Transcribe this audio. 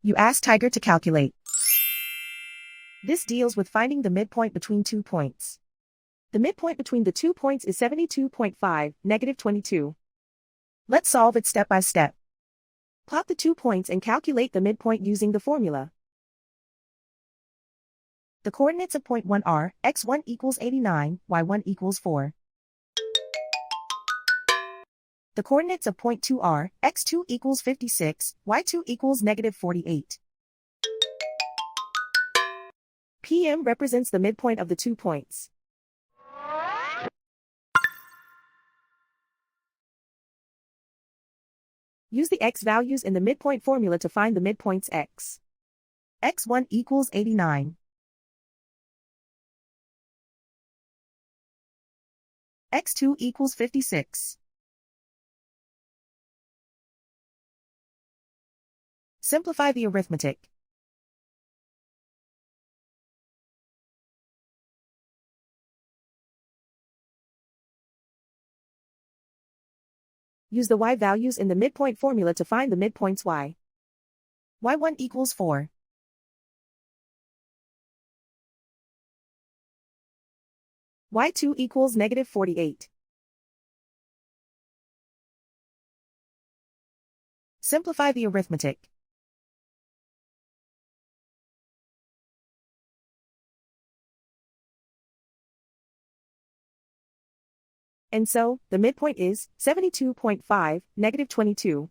You ask Tiger to calculate. This deals with finding the midpoint between 2 points. The midpoint between the 2 points is 72.5, -22. Let's solve it step by step. Plot the 2 points and calculate the midpoint using the formula. The coordinates of point 1 are, x1 equals 89, y1 equals 4. The coordinates of point 2 are, x2 equals 56, y2 equals -48. PM represents the midpoint of the 2 points. Use the x values in the midpoint formula to find the midpoints x. x1 equals 89. x2 equals 56. Simplify the arithmetic. Use the y values in the midpoint formula to find the midpoints y. y1 equals 4. y2 equals -48. Simplify the arithmetic. And so, the midpoint is 72.5, -22.